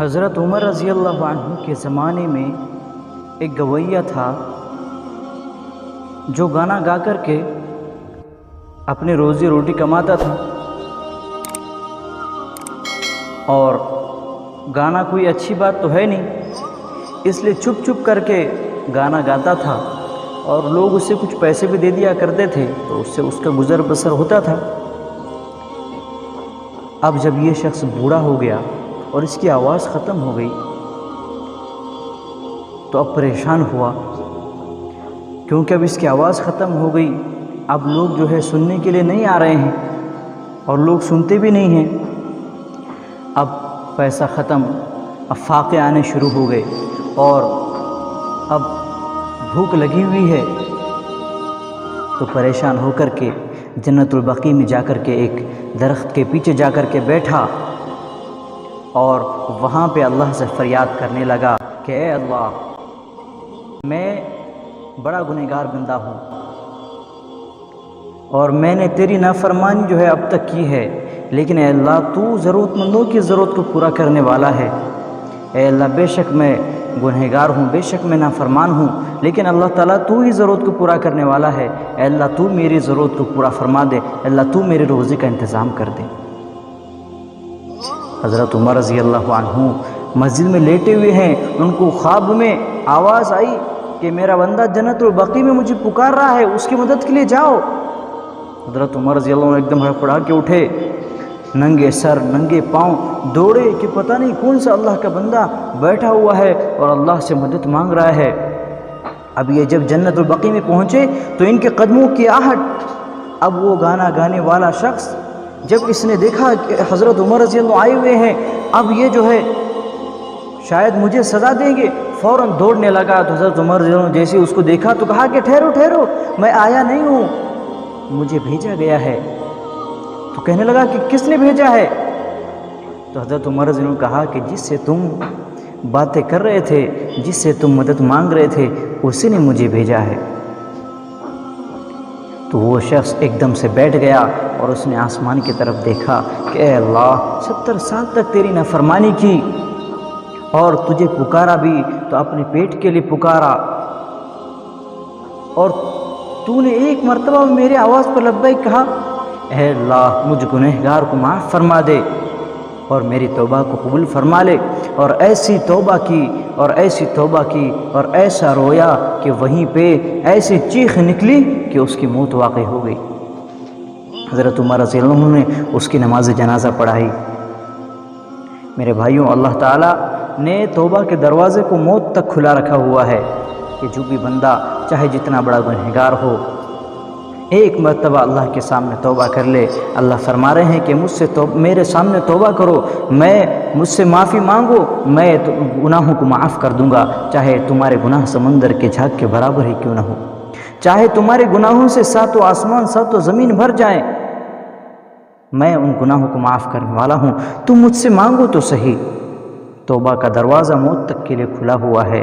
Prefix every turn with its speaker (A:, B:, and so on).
A: حضرت عمر رضی اللہ عنہ کے زمانے میں ایک گویّا تھا جو گانا گا کر کے اپنی روزی روٹی کماتا تھا، اور گانا کوئی اچھی بات تو ہے نہیں، اس لیے چھپ چھپ کر کے گانا گاتا تھا اور لوگ اسے کچھ پیسے بھی دے دیا کرتے تھے، تو اس سے اس کا گزر بسر ہوتا تھا۔ اب جب یہ شخص بوڑھا ہو گیا اور اس کی آواز ختم ہو گئی تو اب پریشان ہوا، کیونکہ اب اس کی آواز ختم ہو گئی، اب لوگ جو ہے سننے کے لیے نہیں آ رہے ہیں اور لوگ سنتے بھی نہیں ہیں۔ اب پیسہ ختم، اب فاقے آنے شروع ہو گئے اور اب بھوک لگی ہوئی ہے، تو پریشان ہو کر کے جنت البقیع میں جا کر کے ایک درخت کے پیچھے جا کر کے بیٹھا اور وہاں پہ اللہ سے فریاد کرنے لگا کہ اے اللہ، میں بڑا گنہگار بندہ ہوں اور میں نے تیری نافرمانی جو ہے اب تک کی ہے، لیکن اے اللہ تو ضرورت مندوں کی ضرورت کو پورا کرنے والا ہے۔ اے اللہ، بے شک میں گنہگار ہوں، بے شک میں نافرمان ہوں، لیکن اللہ تعالیٰ تو ہی ضرورت کو پورا کرنے والا ہے۔ اے اللہ تو میری ضرورت کو پورا فرما دے، اے اللہ تو میری روزی کا انتظام کر دے۔ حضرت عمر رضی اللہ عنہ مسجد میں لیٹے ہوئے ہیں، ان کو خواب میں آواز آئی کہ میرا بندہ جنت البقیع میں مجھے پکار رہا ہے، اس کی مدد کے لیے جاؤ۔ حضرت عمر رضی اللہ عنہ ایک دم ہڑبڑا کے اٹھے، ننگے سر ننگے پاؤں دوڑے کہ پتہ نہیں کون سا اللہ کا بندہ بیٹھا ہوا ہے اور اللہ سے مدد مانگ رہا ہے۔ اب یہ جب جنت البقیع میں پہنچے تو ان کے قدموں کی آہٹ، اب وہ گانا گانے والا شخص جب اس نے دیکھا کہ حضرت عمر رضی اللہ عنہ آئے ہوئے ہیں، اب یہ جو ہے شاید مجھے سزا دیں گے، فوراً دوڑنے لگا۔ تو حضرت عمر رضی اللہ عنہ جیسے اس کو دیکھا تو کہا کہ ٹھہرو ٹھہرو، میں آیا نہیں ہوں، مجھے بھیجا گیا ہے۔ تو کہنے لگا کہ کس نے بھیجا ہے؟ تو حضرت عمر رضی اللہ عنہ کہا کہ جس سے تم باتیں کر رہے تھے، جس سے تم مدد مانگ رہے تھے، اسی نے مجھے بھیجا ہے۔ تو وہ شخص ایک دم سے بیٹھ گیا اور اس نے آسمان کی طرف دیکھا کہ اے اللہ، 70 سال تک تیری نافرمانی کی اور تجھے پکارا بھی تو اپنے پیٹ کے لیے پکارا، اور تو نے ایک مرتبہ میرے آواز پر لبیک کہا۔ اے اللہ، مجھ گنہگار کو معاف فرما دے اور میری توبہ کو قبول فرما لے۔ اور ایسی توبہ کی اور ایسی توبہ کی اور ایسا رویا کہ وہیں پہ ایسی چیخ نکلی کہ اس کی موت واقع ہو گئی۔ حضرت عمر رضی اللہ عنہ نے اس کی نماز جنازہ پڑھائی۔ میرے بھائیوں، اللہ تعالیٰ نے توبہ کے دروازے کو موت تک کھلا رکھا ہوا ہے کہ جو بھی بندہ چاہے جتنا بڑا گنہگار ہو، ایک مرتبہ اللہ کے سامنے توبہ کر لے۔ اللہ فرما رہے ہیں کہ میرے سامنے توبہ کرو، مجھ سے معافی مانگو، میں گناہوں کو معاف کر دوں گا، چاہے تمہارے گناہ سمندر کے جھاگ کے برابر ہی کیوں نہ ہو، چاہے تمہارے گناہوں سے ساتوں آسمان ساتوں زمین بھر جائیں، میں ان گناہوں کو معاف کرنے والا ہوں، تم مجھ سے مانگو تو صحیح۔ توبہ کا دروازہ موت تک کے لیے کھلا ہوا ہے۔